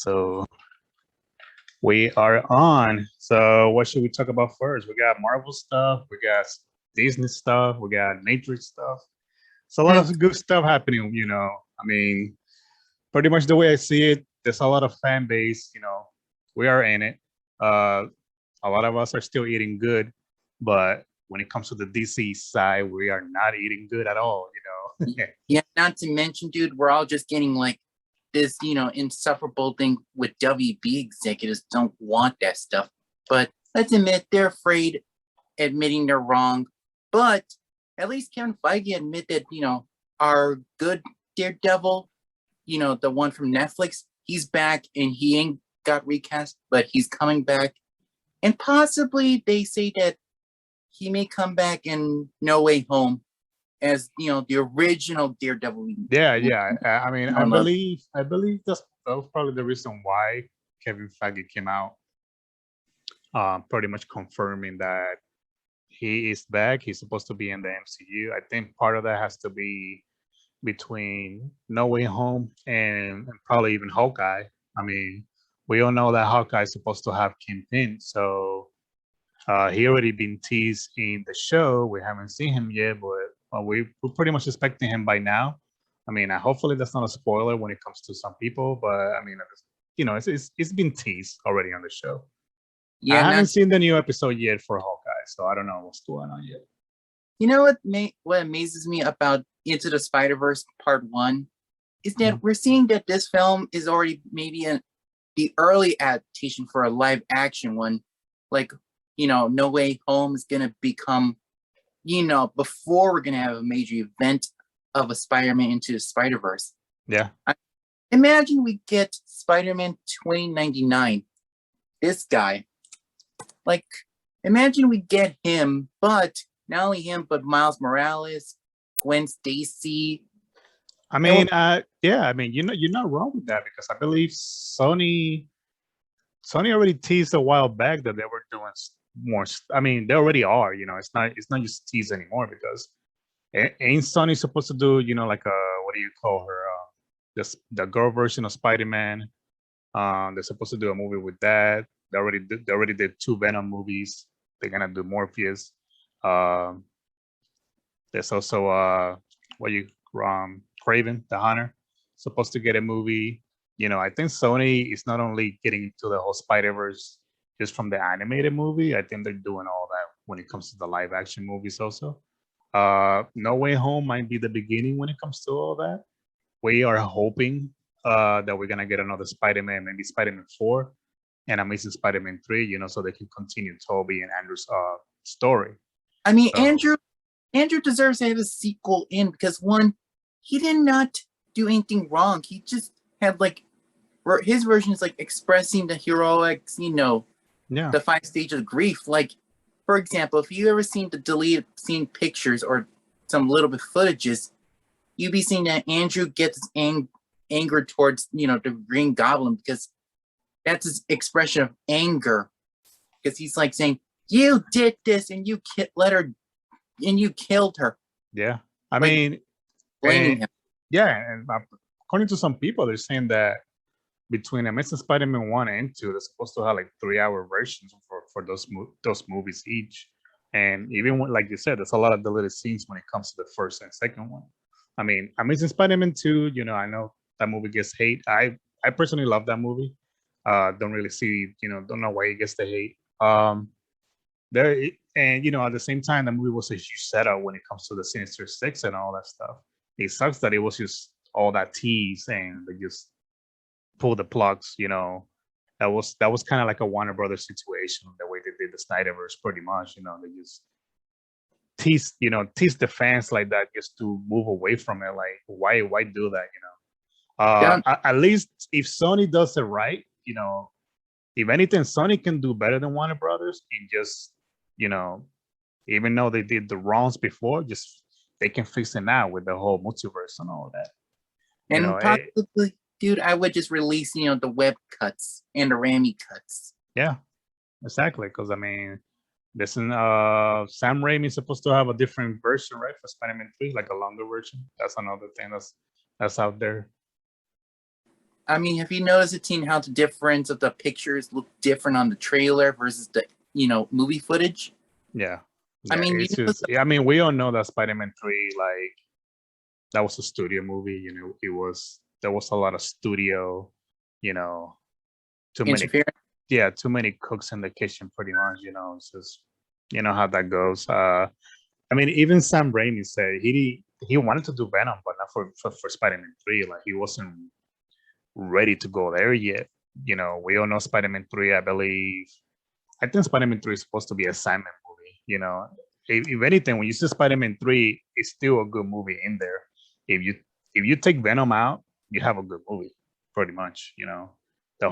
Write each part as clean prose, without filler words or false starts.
So we are on. So what should we talk about first? We got Marvel stuff, we got Disney stuff, we got Matrix stuff. It's a lot Mm, of good stuff happening, I mean, pretty much the way I see it, there's a lot of fan base, we are in it. Uh a lot of us are still eating good, but when it comes to the DC side, we are not eating good at all. yeah, not to mention, dude, we're all just getting like this, insufferable thing with WB executives don't want that stuff. But let's admit they're afraid admitting they're wrong. But at least Kevin Feige admit that, our good Daredevil, the one from Netflix, he's back and he ain't got recast, but he's coming back. And possibly they say that he may come back in No Way Home as the original Daredevil. Yeah. I mean, No, I no. believe, I believe that was probably the reason why Kevin Feige came out, pretty much confirming that he is back. He's supposed to be in the MCU. I think part of that has to be between No Way Home and probably even Hawkeye. I mean, we all know that Hawkeye is supposed to have Kingpin, so he already been teased in the show. We haven't seen him yet, but we're pretty much expecting him by now. I mean, hopefully that's not a spoiler when it comes to some people, but I mean, it's been teased already on the show. I Yeah, haven't not. seen the new episode yet for Hawkeye, so I don't know what's going on yet. You know what amazes me about Into the Spider-Verse Part 1 is Mhm. that we're seeing that this film is already maybe the early adaptation for a live action one. Like, No Way Home is gonna become, before we're gonna have a major event of a Spider-Man Into the Spider-Verse. Yeah, Imagine we get Spider-Man 2099. This guy. Like, imagine we get him, but not only him, but Miles Morales, Gwen Stacy. I And mean, yeah, I mean, you're not wrong with that because I believe Sony already teased a while back that they were doing more. I mean, they already are. It's not just tease anymore because ain't Sony supposed to do like a, what do you call her? The girl version of Spider-Man. They're supposed to do a movie with that. They already did two Venom movies. They're gonna do Morpheus. Um, there's also what you Craven the Hunter supposed to get a movie. I think Sony is not only getting into the whole Spider-Verse just from the animated movie. I think they're doing all that when it comes to the live action movies also. No Way Home might be the beginning when it comes to all that. We are hoping that we're gonna get another Spider-Man, maybe Spider-Man 4 and Amazing Spider-Man 3, so they can continue Toby and Andrew's story. I mean, So Andrew deserves to have a sequel in because one, he did not do anything wrong. He just had like his version is like expressing the heroics, yeah, the 5 stages of grief. Like, for example, if you ever seen the deleted scene pictures or some little bit footages, you'd be seeing that Andrew gets anger towards the Green Goblin because that's his expression of anger. Because he's like saying, "You did this, and you let her, and you killed her." yeah. I Like mean, blaming and him. yeah, and according to some people, they're saying that between Amazing Spider-Man 1 and 2, they're supposed to have like 3-hour versions for those movies each. And even like you said, there's a lot of deleted scenes when it comes to the first and second one. I mean, Amazing Spider-Man 2, I know that movie gets hate. I personally love that movie. Don't really see, don't know why it gets the hate. And at the same time, the movie was a huge setup when it comes to the Sinister Six and all that stuff. It sucks that it was just all that tease and they just pull the plugs. That was kind of like a Warner Brothers situation, the way they did the Snyderverse, pretty much. They just tease the fans like that just to move away from it. Like, why do that? Down, At least if Sony does it right, if anything, Sony can do better than Warner Brothers and just, you know, even though they did the wrongs before, just they can fix it now with the whole multiverse and all that. You know, and possibly, dude, I would just release, the web cuts and the Ramy cuts. yeah, exactly. Because I mean, listen, Sam Raimi is supposed to have a different version, right, for Spider-Man 3, like a longer version. That's another thing that's out there. I mean, have you noticed, Teen, how the difference of the pictures look different on the trailer versus the movie footage? Yeah, I yeah. mean, It's just. I mean, we all know that Spider-Man 3, like that was a studio movie. You know, it was. There was a lot of studio. You know, too many. interference. Yeah, too many cooks in the kitchen, pretty much. You know, it's just. You know how that goes. I mean, even Sam Raimi said he wanted to do Venom, but not for Spider-Man 3. Like he wasn't ready to go there yet. You know, we all know Spider-Man 3, I believe. I think Spider-Man 3 is supposed to be a Simon movie. You know, if anything, when you see Spider-Man 3, it's still a good movie in there. If you take Venom out, you have a good movie, pretty much. You know, Yeah,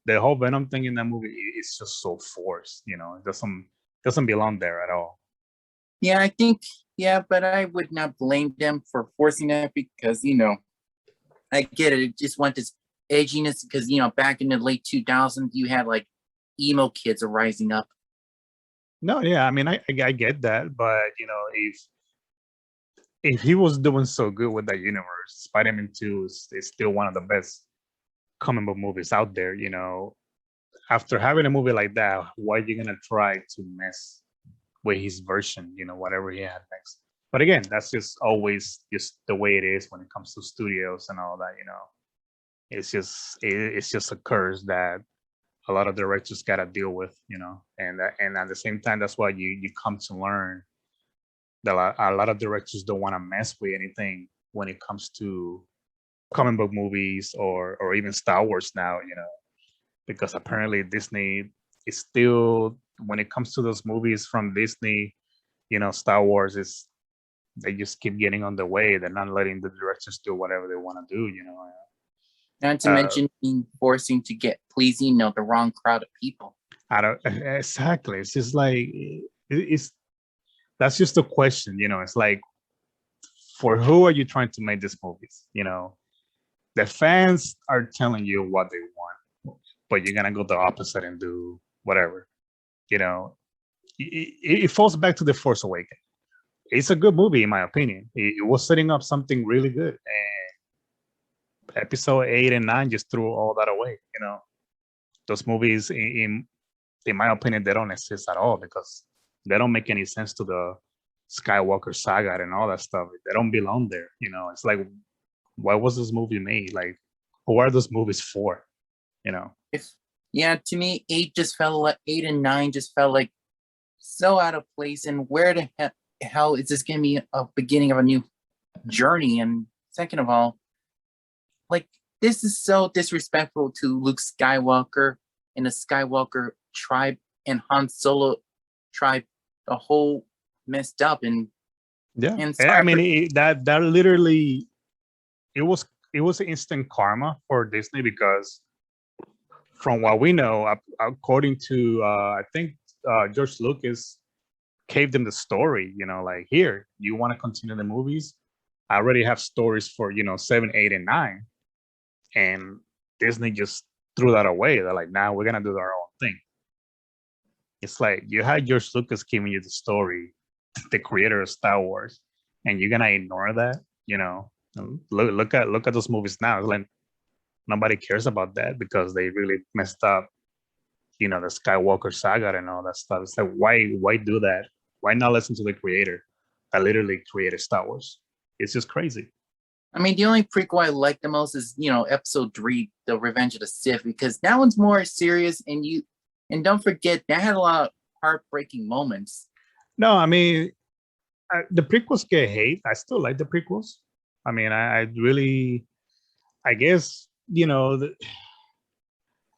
the whole Venom thing in that movie is just so forced. You know, it doesn't belong there at all. yeah, I think, yeah, but I would not blame them for forcing that because I get it. It just want this edginess because back in the late 2000s, you had like emo kids are rising up. No, yeah, I mean, I get that, but you know, if he was doing so good with that universe, Spider-Man 2 is still one of the best comic book movies out there. You know, after having a movie like that, why are you gonna try to mess with his version? You know, whatever he had next. But again, that's just always just the way it is when it comes to studios and all that. You know, it's just a curse that a lot of directors gotta deal with. You know, and at the same time, that's why you come to learn that a lot of directors don't want to mess with anything when it comes to comic book movies or even Star Wars now, you know, because apparently Disney is still when it comes to those movies from Disney, you know, Star Wars is they just keep getting on the way. They're not letting the directors do whatever they want to do, you know. Not to Uh, mention being forcing to get pleasing, the wrong crowd of people. I don't exactly. It's just like it's that's just a question, you know. It's like for who are you trying to make these movies? You know, the fans are telling you what they want, but you're gonna go the opposite and do whatever. You know, it falls back to the Force Awakens. It's a good movie in my opinion. It was setting up something really good, and Episode 8 and 9 just threw all that away. You know, those movies, in my opinion, they don't exist at all because they don't make any sense to the Skywalker saga and all that stuff. They don't belong there. You know, it's like, why was this movie made? Like, who are those movies for? You know, If Yeah, to me, 8 and 9 just felt like so out of place. And where the hell is this going to be a beginning of a new journey? And second of all, like this is so disrespectful to Luke Skywalker and the Skywalker tribe and Han Solo tribe. The whole messed up yeah. and I sorry mean, for that literally it was instant karma for Disney because from what we know, according to I think George Lucas gave them the story. You know, like here, you want to continue the movies? I already have stories for 7, 8, and 9, and Disney just threw that away. They're like, nah, we're gonna do our own thing. It's like you had George Lucas giving you the story, the creator of Star Wars, and you're gonna ignore that. You know, look at those movies now. It's like nobody cares about that because they really messed up. You know, the Skywalker saga and all that stuff. It's like why do that? Why not listen to the creator that literally created Star Wars? It's just crazy. I mean, the only prequel I like the most is, Episode 3, The Revenge of the Sith, because that one's more serious, and don't forget that had a lot of heartbreaking moments. No, I mean the prequels get hate. I still like the prequels. I mean, I really, I guess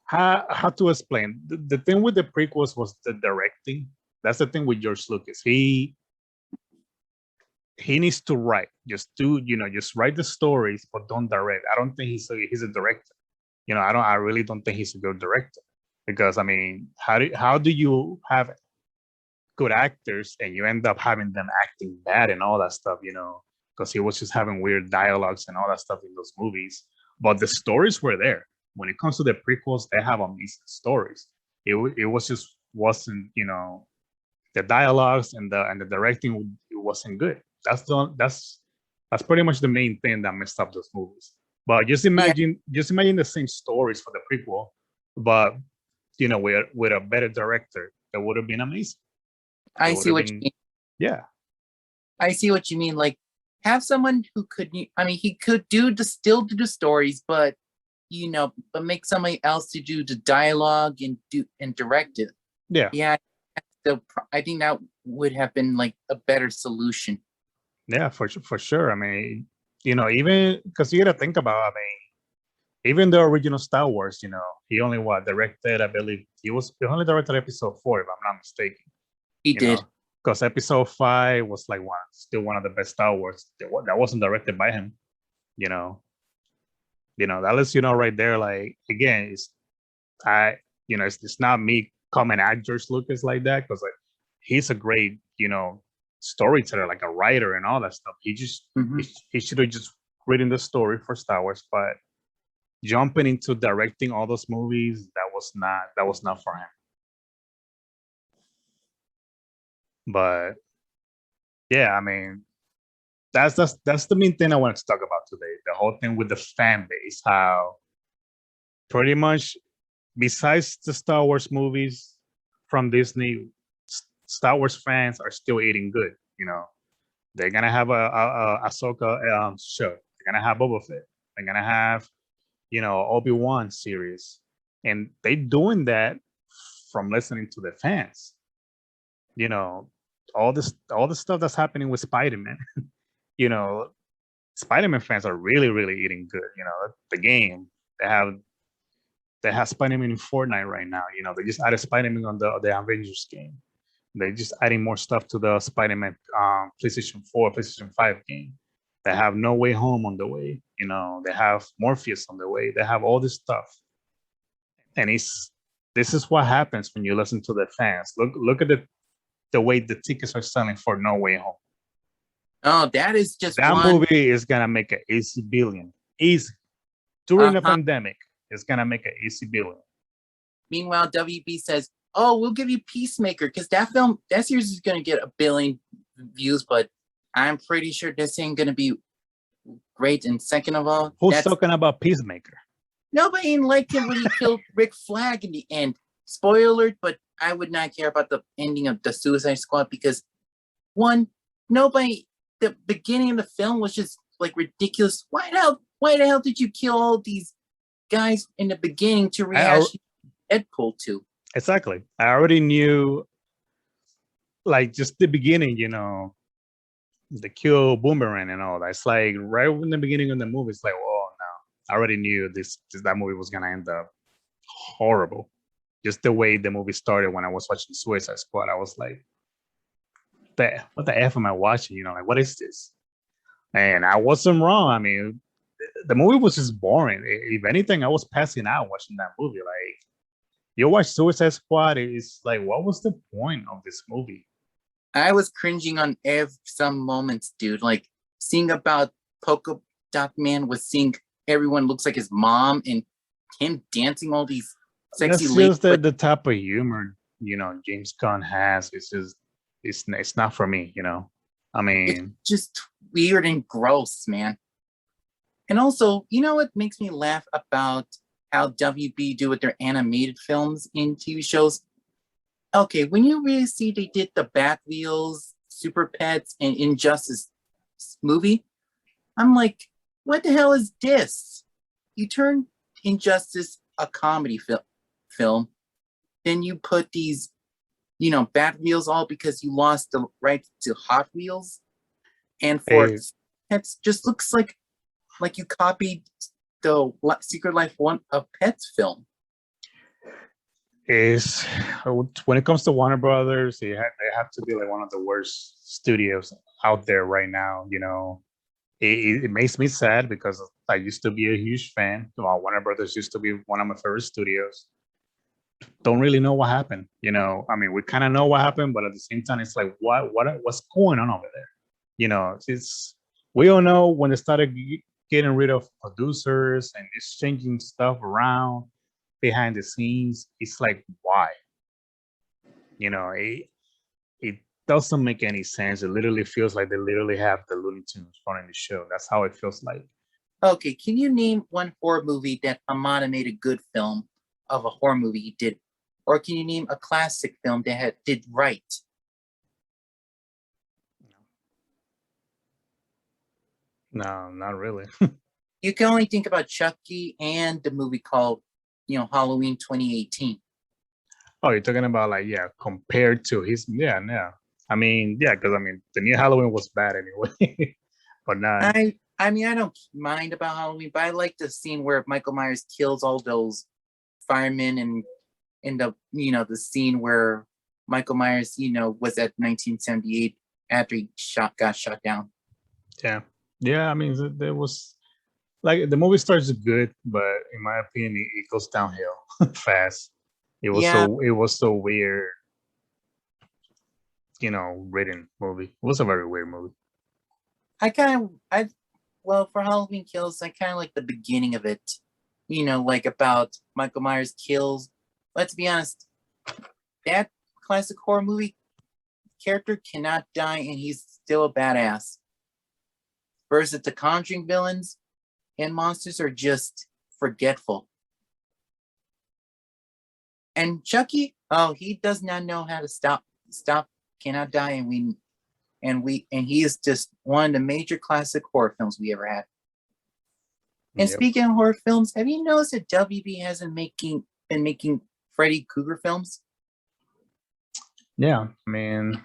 how to explain the thing with the prequels was the directing. That's the thing with George Lucas. He needs to write. Just write the stories, but don't direct. I don't think he's a director. I really don't think he's a good director because I mean, how do you have good actors and you end up having them acting bad and all that stuff? Because he was just having weird dialogues and all that stuff in those movies. But the stories were there. When it comes to the prequels, they have amazing stories. It was just wasn't the dialogues and the directing it wasn't good. That's pretty much the main thing that messed up those movies. But Yeah, just imagine the same stories for the prequel, but with a better director, that would have been amazing. It I would see have what you been, mean. yeah, I see what you mean. Like, have someone who could. I mean, he could still do the stories, but but make somebody else to do the dialogue and direct it. yeah, Yeah, I think that would have been like a better solution. yeah, for sure. I mean, even because you got to think about, I mean, even the original Star Wars, he only directed, I believe he only directed episode 4, if I'm not mistaken. He did. Because episode 5 was like still one of the best Star Wars that wasn't directed by him. You know, that lets you know right there. Like again, I, it's not me coming at George Lucas like that, because like he's a great, storyteller, like a writer and all that stuff. Mhm. He should have just written the story for Star Wars, but jumping into directing all those movies, that was not for him. But yeah, I mean, that's the main thing I wanted to talk about today. The whole thing with the fan base, how pretty much besides the Star Wars movies from Disney, Star Wars fans are still eating good. They're gonna have a Ahsoka show. They're gonna have Boba Fett. They're gonna have Obi-Wan series, and they doing that from listening to the fans. You know, all the stuff that's happening with Spider-Man. you know, Spider-Man fans are really, really eating good. The game they have Spider-Man in Fortnite right now. They just added Spider-Man on the Avengers game. They're just adding more stuff to the Spider-Man PlayStation 4, PlayStation 5 game. They have No Way Home on the way. They have Morpheus on the way. They have all this stuff, and this is what happens when you listen to the fans. Look at the way the tickets are selling for No Way Home. Oh, that is just That one. movie is gonna make an easy billion. Easy. During the Uh-huh. pandemic, it's gonna make an easy billion. Meanwhile, WB says, "Oh, we'll give you Peacemaker because that series is going to get 1 billion views, but I'm pretty sure this ain't going to be great." And second of all, Who's talking about Peacemaker? nobody liked him when he killed Rick Flag in the end. Spoiler alert, but I would not care about the ending of the Suicide Squad because one, the beginning of the film was just like ridiculous. Why the hell did you kill all these guys in the beginning to rehash Deadpool 2? Exactly. I already knew, like, just the beginning, the kill Boomerang and all that. It's like right in the beginning of the movie, it's like, oh no, I already knew that movie was gonna end up horrible. Just the way the movie started when I was watching Suicide Squad, I was like, what the F am I watching? Like, what is this? And I wasn't wrong. I mean, the movie was just boring. If anything, I was passing out watching that movie. Like, you watch Suicide Squad, it's like, what was the point of this movie? I was cringing on some moments, dude. Like seeing about Polka Dot Man was seeing everyone looks like his mom and him dancing all these sexy That's ladies. just the type of humor James Gunn has. It's just it's not for me. I mean, it's just weird and gross, man. And also, you know what makes me laugh about how WB do with their animated films in TV shows? Okay, when you really see they did the Batwheels, Super Pets, and Injustice movie, I'm like, what the hell is this? You turn Injustice a comedy film, then you put these, Batwheels all because you lost the rights to Hot Wheels, and for hey, Pets, just looks like you copied the Secret Life one of Pets film. is when it comes to Warner Brothers, they have to be like one of the worst studios out there right now. It makes me sad because I used to be a huge fan. Warner Brothers used to be one of my favorite studios. Don't really know what happened. I mean, we kind of know what happened, but at the same time, it's like, what's going on over there? It's we all know when they started getting rid of producers and just changing stuff around behind the scenes. It's like, why? It doesn't make any sense. It literally feels like they literally have the Looney Tunes running the show. That's how it feels like. Okay, can you name one horror movie that Hamada made a good film of a horror movie he did? Or can you name a classic film that did right? No, not really. You can only think about Chucky and the movie called, Halloween 2018. Oh, you're talking about like, yeah, compared to his, yeah. I mean, yeah, because I mean, the new Halloween was bad anyway, but not. I mean, I don't mind about Halloween, but I like the scene where Michael Myers kills all those firemen, and in the scene where Michael Myers, was at 1978 after he got shot down. Yeah. I mean, there was like the movie starts good, but in my opinion, it goes downhill fast. Yeah, It was so weird, written movie. It was a very weird movie. well, for Halloween Kills, I kind of like the beginning of it. Like about Michael Myers kills. Let's be honest, that classic horror movie character cannot die, and he's still a badass. Versus the Conjuring villains and monsters are just forgetful. And Chucky, oh, he does not know how to stop, cannot die, and he is just one of the major classic horror films we ever had. And Yep. speaking of horror films, have you noticed that WB hasn't been making Freddy Krueger films? Yeah, I mean,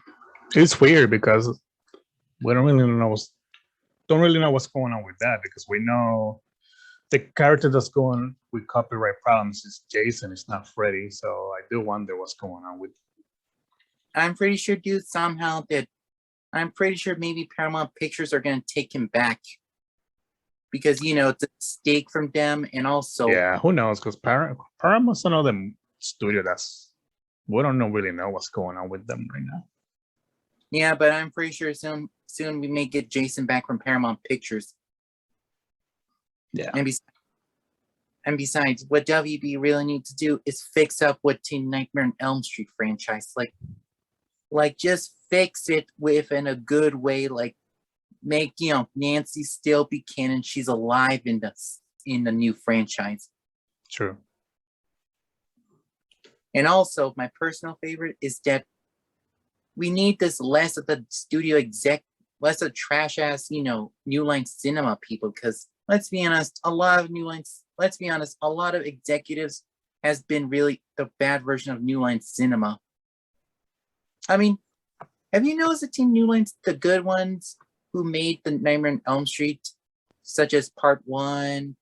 it's weird because we don't really know what's going on with that, because we know the character that's going with copyright problems is Jason, it's not Freddy. So I do wonder what's going on with. I'm pretty sure, dude, I'm pretty sure maybe Paramount Pictures are going to take him back because, it's a stake from them, and also. Yeah, who knows? Because Paramount's another studio we don't really know what's going on with them right now. Yeah, but I'm pretty sure soon we may get Jason back from Paramount Pictures. Yeah. And besides, what WB really needs to do is fix up what Teen Nightmare on Elm Street franchise. Like just fix it in a good way. Like make Nancy still be canon. She's alive in the new franchise. True. And also, my personal favorite is that we need this less of the studio less of trash ass, New Line Cinema people. Because let's be honest, a lot of executives has been really the bad version of New Line Cinema. I mean, have you noticed the Team New Line's the good ones who made the Nightmare on Elm Street, such as Part 1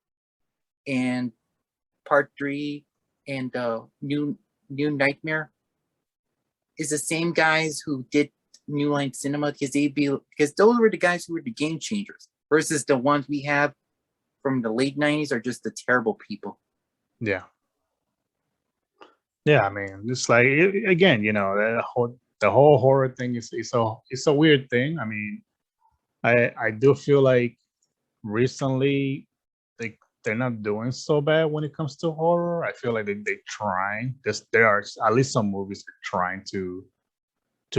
and Part 3 and New Nightmare, is the same guys who did New Line Cinema, because those were the guys who were the game changers, versus the ones we have from the late 90s are just the terrible people. Yeah. Yeah, I mean, it's like again, the whole horror thing is it's a weird thing. I mean, I do feel like recently they're not doing so bad when it comes to horror. I feel like they trying. There are at least some movies that are trying to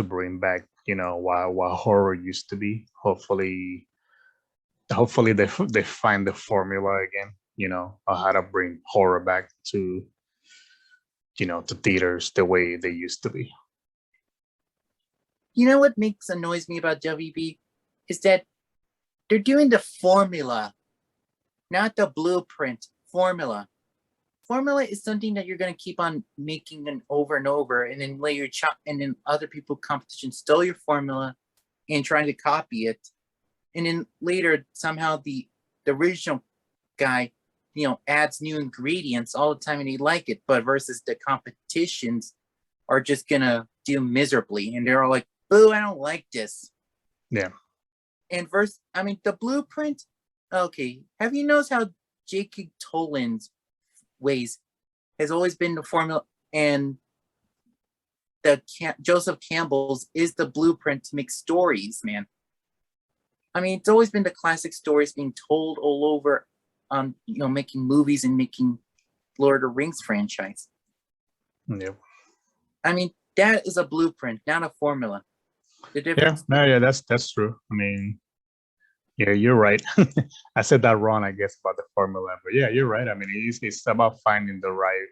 bring back, what horror used to be. Hopefully they find the formula again, of how to bring horror back to to theaters the way they used to be. You know what annoys me about WB is that they're doing the formula, not the blueprint. Formula is something that you're going to keep on making over and over, and then later and then other people competition stole your formula and trying to copy it, and then later somehow the original guy adds new ingredients all the time and they like it, but versus the competitions are just gonna do miserably, and they're all like, boo, I don't like this. Yeah. And the blueprint, okay, have you noticed how J.K. Toland's ways has always been the formula, and Joseph Campbell's is the blueprint to make stories, man. I mean, it's always been the classic stories being told all over on making movies and making Lord of the Rings franchise. Yep. I mean, that is a blueprint, not a formula. The difference. Yeah, no, yeah, that's true. I mean, Yeah, you're right. I said that wrong, I guess, about the formula, but yeah, you're right. I mean, it's about finding the right,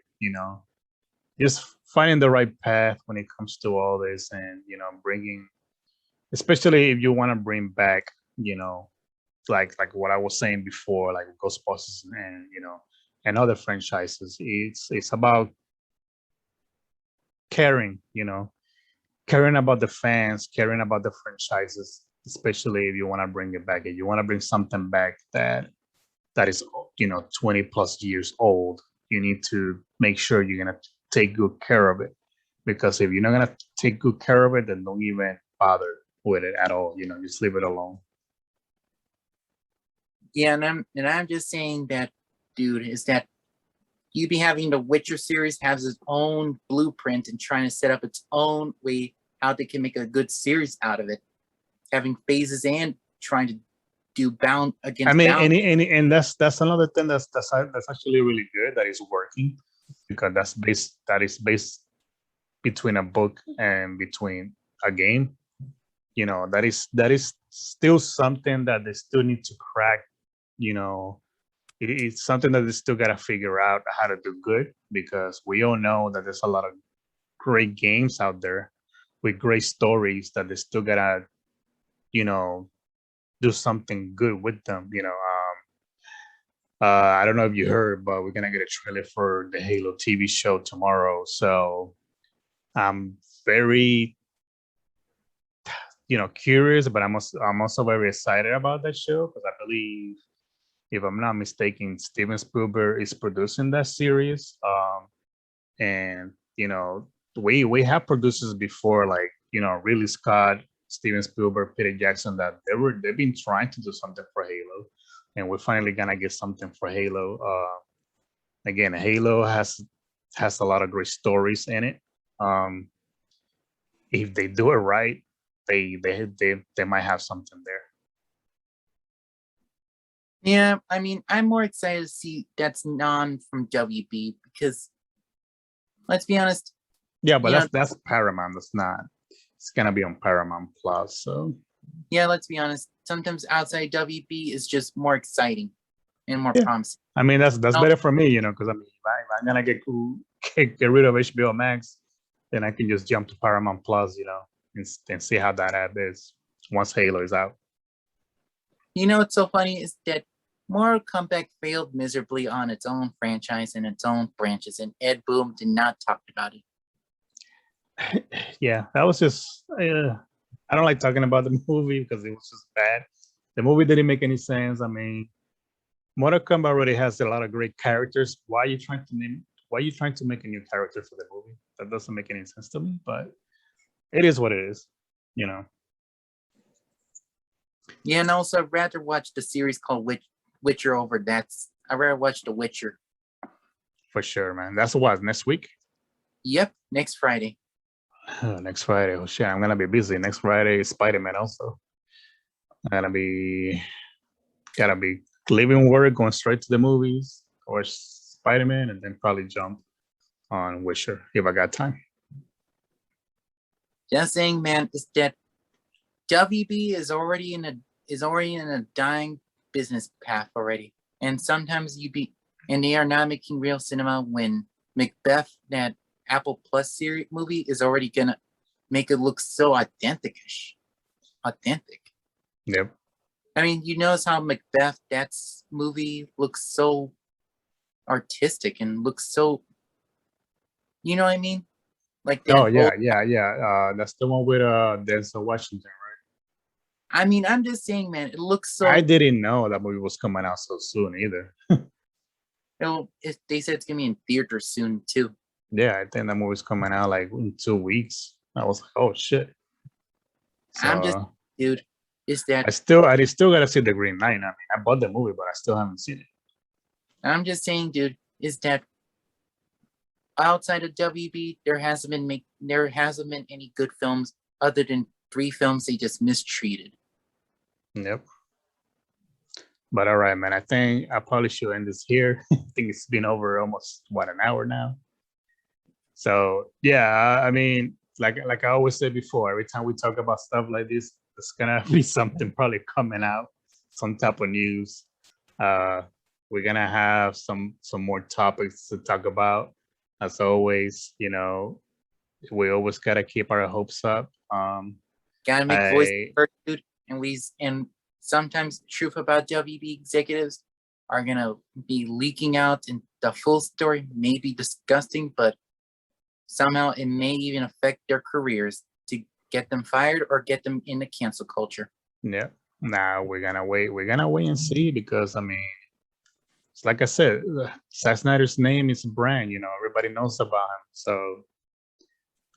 just finding the right path when it comes to all this, and bringing, especially if you want to bring back, like what I was saying before, like Ghostbusters and and other franchises. It's about caring, caring about the fans, caring about the franchises, especially if you want to bring it back. If you want to bring something back that is 20 plus years old, you need to make sure you're gonna take good care of it. Because if you're not gonna take good care of it, then don't even bother with it at all. Just leave it alone. Yeah, and I'm just saying that, dude, is that you be having the Witcher series has its own blueprint and trying to set up its own way how they can make a good series out of it, having phases and trying to do bound I against mean, bound. and that's another thing that's actually really good, that is working, because that is based between a book and between a game. That is still something that they still need to crack. You know, it's something that they still gotta figure out how to do good, because we all know that there's a lot of great games out there with great stories that they still gotta you know do something good with them. I don't know if you heard, but we're gonna get a trailer for the Halo TV show tomorrow. So I'm very, curious, but I'm also very excited about that show, because I believe, if I'm not mistaken, Steven Spielberg is producing that series. And we have producers before, like Ridley Scott, Steven Spielberg, Peter Jackson, that they've been trying to do something for Halo, and we're finally gonna get something for Halo. Again, Halo has a lot of great stories in it. Um, if they do it right, they might have something there. Yeah, I mean, I'm more excited to see that's non from WB because let's be honest, Yeah, but you know, that's Paramount. That's not. It's gonna be on Paramount Plus. So yeah, let's be honest. Sometimes outside WB is just more exciting and more yeah, promising. I mean that's No, better for me, because I mean, if I'm gonna get rid of HBO Max, then I can just jump to Paramount Plus, and see how that app is once Halo is out. what's so funny is that Mortal Kombat failed miserably on its own franchise and its own branches, and Ed Boon did not talk about it. Yeah, that was just. I don't like talking about the movie because it was just bad. The movie didn't make any sense. I mean, Mortal Kombat already has a lot of great characters. Why are you trying to name? Why are you trying to make a new character for the movie? That doesn't make any sense to me. But it is what it is. You know, Yeah, and also I'd rather watch the series called Witcher over that's. I'd rather watch The Witcher. for sure, man. That's what, next week. Yep, next Friday. Next Friday. Oh shit, I'm gonna be busy. Next Friday is Spider-Man also. I'm gotta be leaving work, going straight to the movies, or Spider-Man, and then probably jump on Wisher if I got time. Just saying, man, is that WB is already in a dying business path already. And sometimes and they are not making real cinema when Macbeth, that Apple Plus series movie, is already gonna make it look so authentic-ish. Authentic. Yep. I mean, you notice how Macbeth, that's movie looks so artistic and looks so, you know what I mean? Like Oh that yeah, whole, yeah. That's the one with Denzel Washington, right? I mean, I'm just saying, man, it looks I so, didn't know that movie was coming out so soon either. they said it's gonna be in theaters soon too. Yeah, I think that movie's coming out like in 2 weeks. I was like, oh shit. I'm just, So dude, is that I still gotta see the Green Knight. I mean, I bought the movie, but I still haven't seen it. I'm just saying, dude, is that outside of WB, there hasn't been any good films other than 3 films they just mistreated. Yep. But all right, man. I think I probably should end this here. I think it's been over almost an hour now. So yeah, I mean, like I always say before, every time we talk about stuff like this, there's gonna be something probably coming out some type of news. We're gonna have some more topics to talk about. As always, we always gotta keep our hopes up. Gotta make voice I heard, dude. And sometimes the truth about WB executives are gonna be leaking out, and the full story may be disgusting, but somehow it may even affect their careers to get them fired or get them into cancel culture. yeah. Now we're gonna wait. We're gonna wait and see because I mean, it's like I said, Zack Snyder's name is a brand. Everybody knows about him. So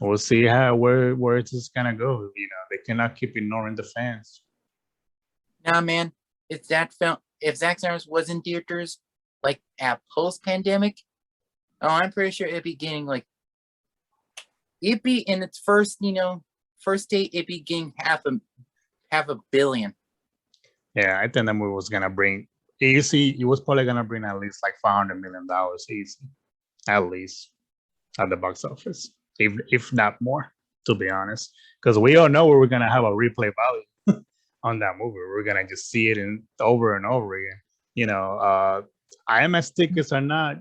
we'll see where it's just gonna go. They cannot keep ignoring the fans. Nah, man, if Zack Snyder was in theaters like at post-pandemic, I'm pretty sure it'd be getting like, it'd be in its first day, it'd be getting half a billion. Yeah, I think that movie was gonna bring easy. It was probably gonna bring at least like $500 million easy, at least at the box office, if not more, to be honest. Because we all know we're gonna have a replay value on that movie. We're gonna just see it over and over again. IMAX tickets are not.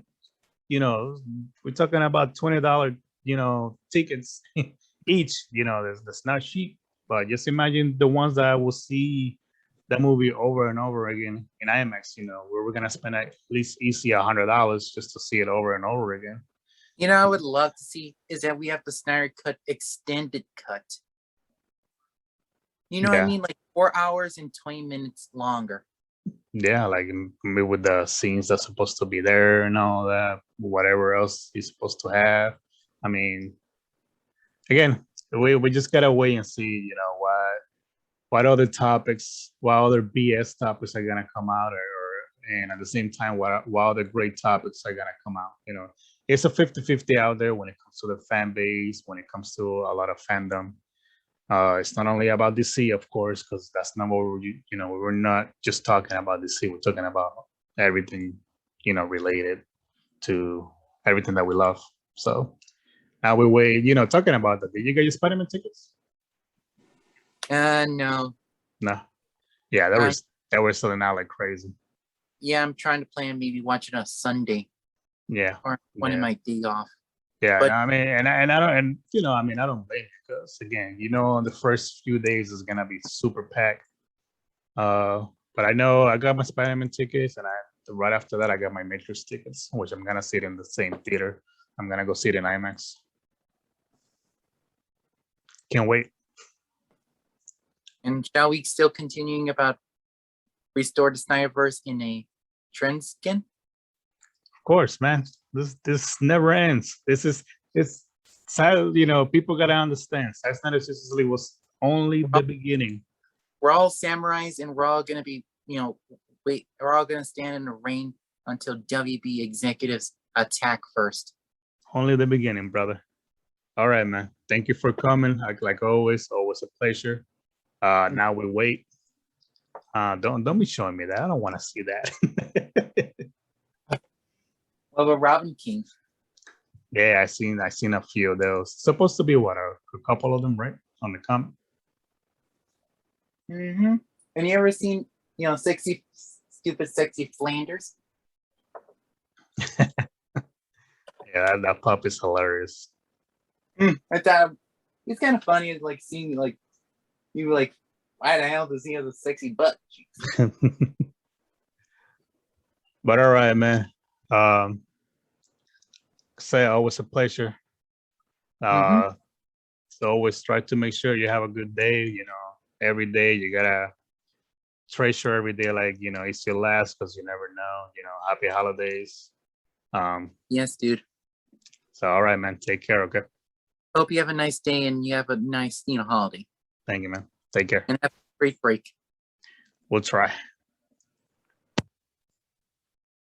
We're talking about $20, tickets each. That's not cheap. But just imagine the ones that will see that movie over and over again in IMAX, where we're gonna spend at least easy $100 just to see it over and over again. I would love to see is that we have the Snyder Cut extended cut. What I mean? Like 4 hours and 20 minutes longer. Yeah, like maybe with the scenes that's supposed to be there and all that, whatever else he's supposed to have. I mean, again, we just gotta wait and see, what other topics, what other BS topics are gonna come out, and at the same time, what other great topics are gonna come out. It's a 50-50 out there when it comes to the fan base, when it comes to a lot of fandom. It's not only about DC, of course, because that's not what we're not just talking about DC. We're talking about everything, related to everything that we love. So now we wait, talking about that. Did you get your Spider-Man tickets? No. No. Yeah, they were selling out like crazy. Yeah, I'm trying to plan maybe watch it on Sunday. Yeah. Or one of my day off. Yeah, but, I mean, and I don't, and I mean, I don't blame you because again, the first few days is gonna be super packed. But I know I got my Spider-Man tickets, and right after that I got my Matrix tickets, which I'm gonna see it in the same theater. I'm gonna go see it in IMAX. Can't wait. And shall we still continuing about restore the Snyderverse in a trend skin? Of course, man. This never ends. It's sad, people gotta understand. Zack Snyder Justice League was only the beginning. We're all samurais, and we're all gonna be, we're all gonna stand in the rain until WB executives attack first. Only the beginning, brother. All right, man. Thank you for coming. Like always a pleasure. Now we wait. Don't be showing me that. I don't want to see that. Of a Robin King. Yeah, I seen a few of those. Supposed to be what, a couple of them, right? On the comic. Mm-hmm. Have you ever seen, stupid sexy Flanders? Yeah, that pup is hilarious. I thought it's kind of funny. It's like seeing you like, why the hell does he have a sexy butt? But all right, man. Say always a pleasure. So always try to make sure you have a good day. Every day you gotta treasure every day like it's your last, because you never know. Happy holidays. Yes, dude. So all right, man. Take care. Okay. Hope you have a nice day and you have a nice holiday. Thank you, man. Take care. And have a great break. We'll try.